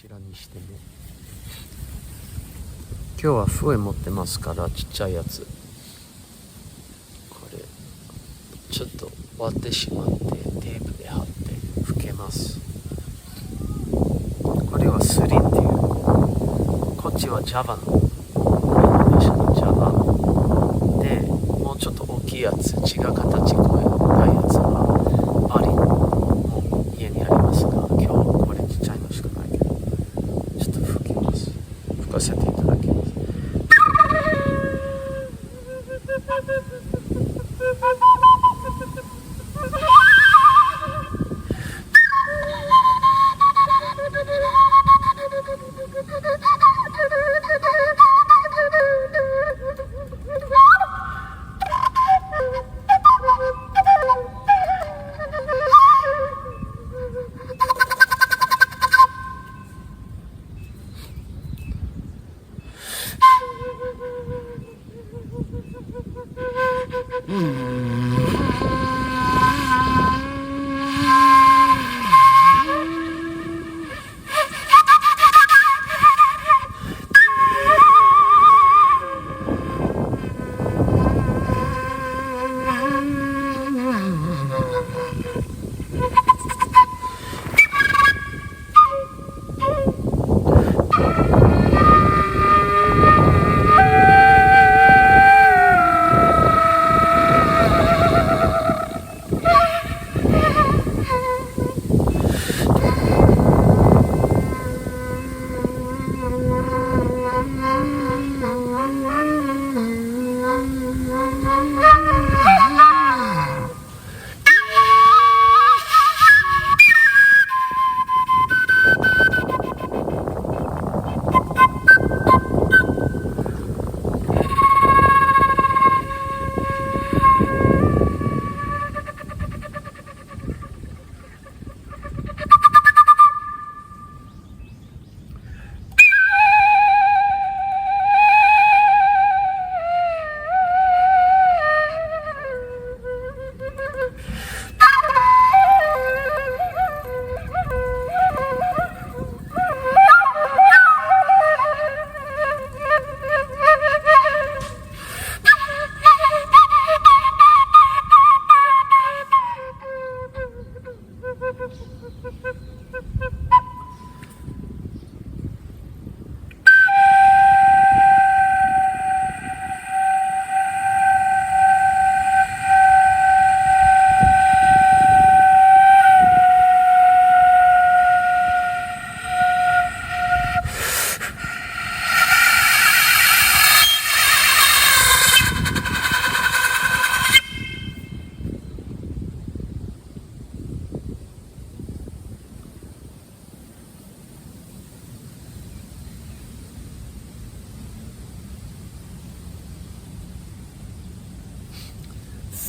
ちらにしてね、今日は笛持ってますから、ちっちゃいやつ、これちょっと割ってしまってテープで貼って吹けます。これはスリンっていう、こっちは Java のイノベーションの Java で、もうちょっと大きいやつ、違う形こういうないやつはバリも家にありますが、今日はこれちっちゃいのしかないけど、ちょっと吹きます。吹かせていただきます。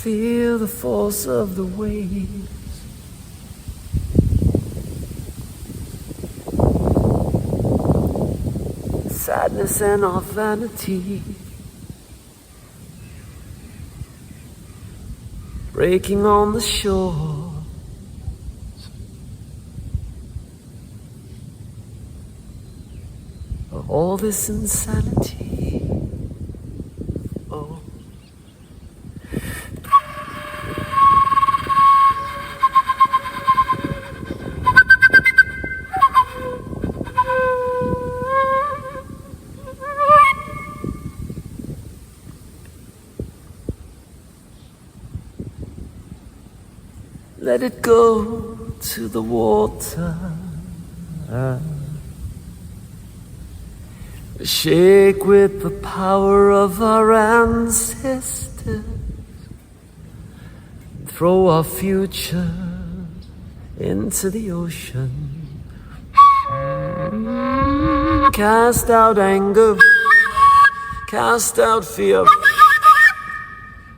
Feel the force of the waves. Sadness and our vanity. Breaking on the shore. Of all this insanity. Oh. Let it go to the water. Shake with the power of our ancestors. Throw our future into the ocean. Cast out anger. Cast out fear.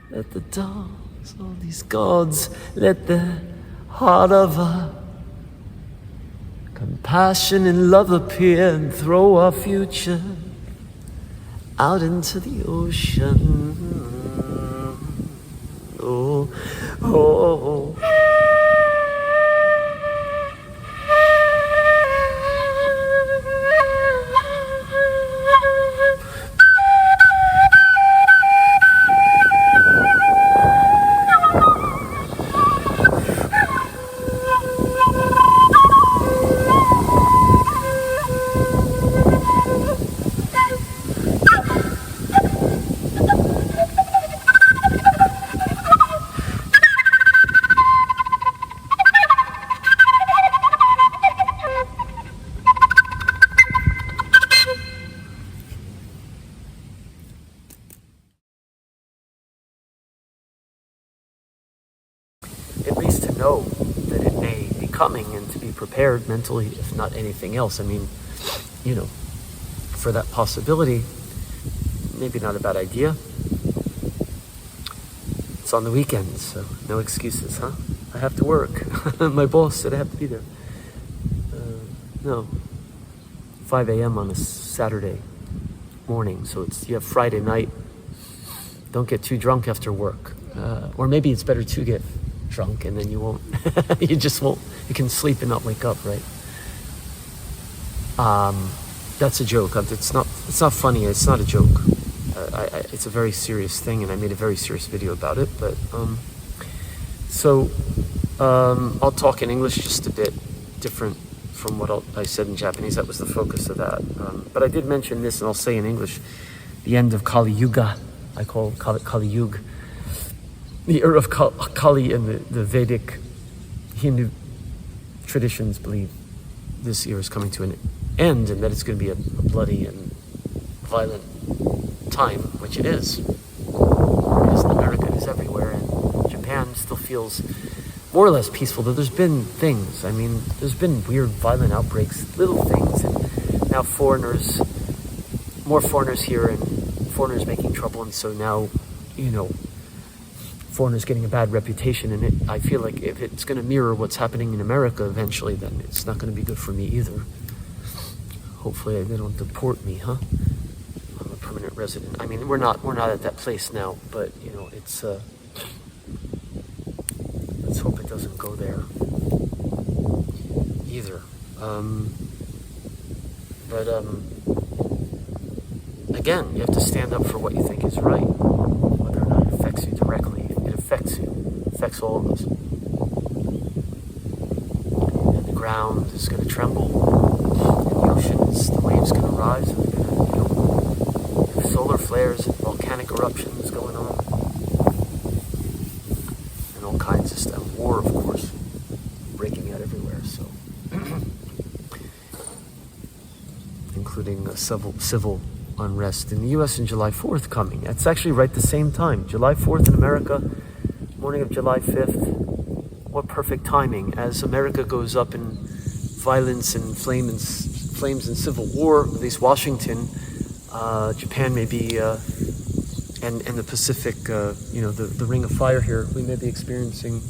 Let the dogs, all these gods, let the heart of our compassion and love appear and throw our future out into the ocean. Oh, oh, oh. know that it may be coming and to be prepared mentally, if not anything else. I mean, you know, for that possibility, maybe not a bad idea. It's on the weekends, so no excuses, huh? I have to work. My boss said I have to be there. No, 5 a.m. on a Saturday morning, so you have Friday night. Don't get too drunk after work. Or maybe it's better to get drunk and then you won't, you can sleep and not wake up, right? That's a joke. It's not funny. It's not a joke. It's a very serious thing, and I made a very serious video about it. But I'll talk in English just a bit different from what I said in Japanese. That was the focus of that. But I did mention this, and I'll say in English, the end of Kali Yuga. I call it Kali Yuga. The era of Kali in the Vedic Hindu traditions believe this year is coming to an end, and that it's going to be a bloody and violent time, which it is. It is in America, it is everywhere, and Japan still feels more or less peaceful, though there's been things. I mean, there's been weird violent outbreaks, little things, and now more foreigners here, and foreigners making trouble, and so now, you know, foreigners getting a bad reputation, and I feel like if it's going to mirror what's happening in America eventually, then it's not going to be good for me either. Hopefully they don't deport me, huh? I'm a permanent resident. I mean, we're not at that place now, but you know, it's let's hope it doesn't go there either. Again, you have to stand up for what you think is right, whether or not it affects you directly. It affects you. It affects all of us. And the ground is going to tremble. And the oceans, the waves going to rise. And they're going to, you know, there's solar flares and volcanic eruptions going on. And all kinds of stuff. War, of course, breaking out everywhere. So, including civil unrest in the U.S. and July 4th coming. It's actually right the same time. July 4th in America, morning of July 5th. What perfect timing as America goes up in violence and flames and civil war. At least Washington, Japan may be, and the Pacific, you know, the ring of fire here. We may be experiencing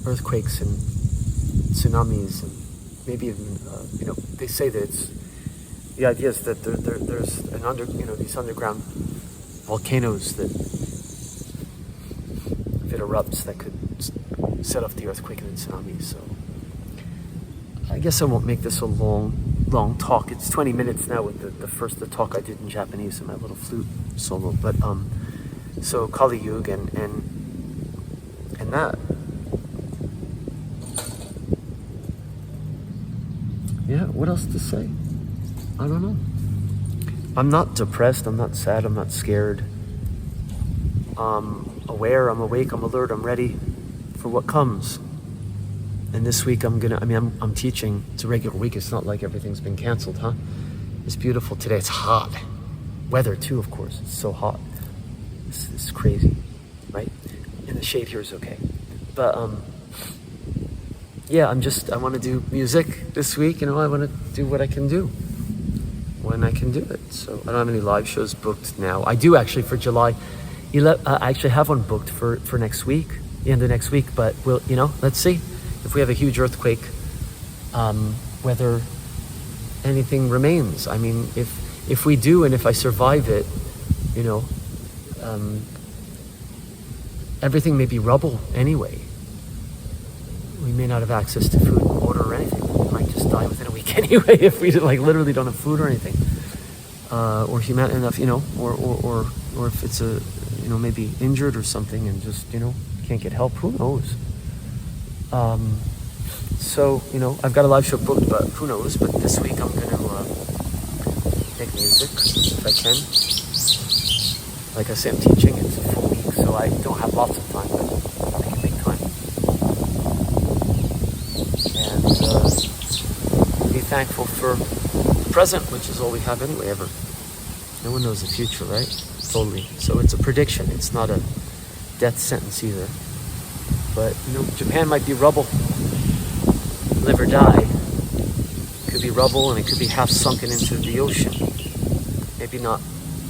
earthquakes and tsunamis, and maybe even, you know, they say that the idea is that there's these underground volcanoes that, if it erupts, that could set off the earthquake and the tsunami. So I guess I won't make this a long talk. It's 20 minutes now with the talk I did in Japanese and my little flute solo. But so Kali Yuga and that. Yeah, what else to say? I don't know. I'm not depressed, I'm not sad, I'm not scared. I'm aware, I'm awake, I'm alert, I'm ready for what comes. And this week I'm teaching. It's a regular week. It's not like everything's been canceled, huh? It's beautiful today. It's hot. Weather too, of course. It's so hot. It's crazy, right? And the shade here is okay. But yeah, I want to do music this week. You know, I want to do what I can do when I can do it. So I don't have any live shows booked now. I do actually for July 11. I actually have one booked for next week, the end of next week. But let's see if we have a huge earthquake, whether anything remains. I mean, if we do, and if I survive it, everything may be rubble anyway. We may not have access to food and water or anything. We might just die within a week anyway if we literally don't have food or anything, or human enough, or if it's maybe injured or something and just can't get help. Who knows? So I've got a live show booked, but who knows? But this week I'm gonna make music if I can. Like I say, I'm teaching. It's a full week, so I don't have lots of time, but I can make time. And be thankful for the present, which is all we have anyway, ever. No one knows the future, right? Totally. So it's a prediction. It's not a death sentence either. But, Japan might be rubble. Live or die. It could be rubble and it could be half sunken into the ocean. Maybe not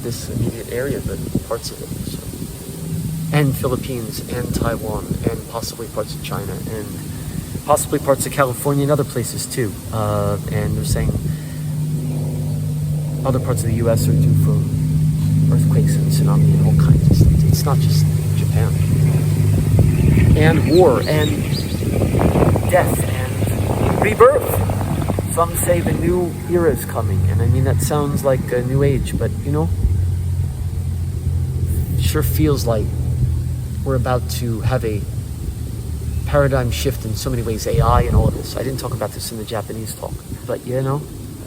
this immediate area, but parts of it. So. And Philippines and Taiwan and possibly parts of China and possibly parts of California and other places too. And they're saying other parts of the US are due for earthquakes and tsunami and all kinds of stuff. It's not just Japan. And war and death and rebirth. Some say the new era is coming, and I mean that sounds like a new age, but it sure feels like we're about to have a paradigm shift in so many ways, AI and all of this. I didn't talk about this in the Japanese talk, but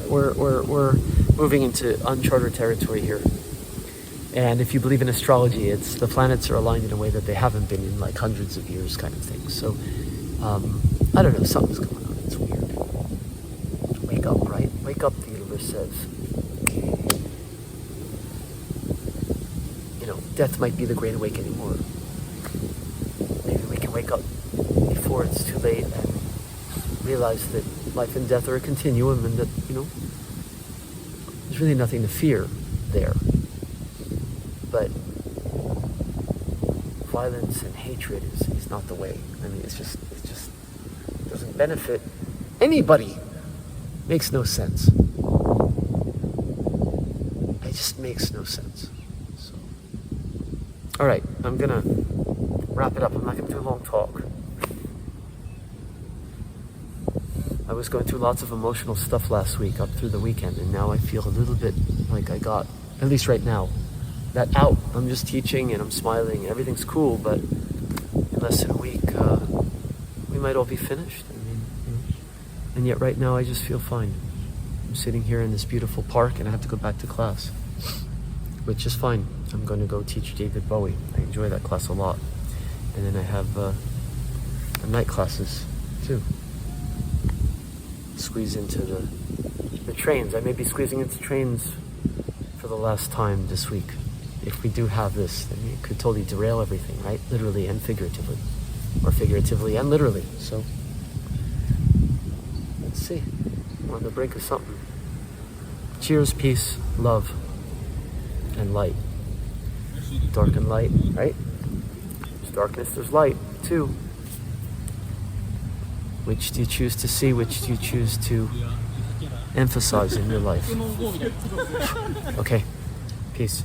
we're moving into uncharted territory here. And if you believe in astrology, it's the planets are aligned in a way that they haven't been in like hundreds of years, kind of thing. So I don't know, something's going on. It's weird. Wake up, right? Wake up, the universe says. Death might be the great awakening, or maybe we can wake up before it's too late and realize that life and death are a continuum, and that, there's really nothing to fear there. But violence and hatred is not the way. I mean, it just doesn't benefit anybody. Makes no sense. It just makes no sense. So, all right, I'm gonna wrap it up. I'm not gonna do a long talk. I was going through lots of emotional stuff last week up through the weekend, and now I feel a little bit like I got, at least right now, that out. I'm just teaching and I'm smiling. Everything's cool, but in less than a week, we might all be finished. And yet right now I just feel fine. I'm sitting here in this beautiful park and I have to go back to class, which is fine. I'm going to go teach David Bowie. I enjoy that class a lot. And then I have night classes too. Squeeze into the trains. I may be squeezing into trains for the last time this week. If we do have this, then it could totally derail everything, right? Literally and figuratively. Or figuratively and literally. So let's see. We're on the brink of something. Cheers, peace, love, and light. Dark and light, right? There's darkness, there's light, too. Which do you choose to see? Which do you choose to emphasize in your life? Okay, peace.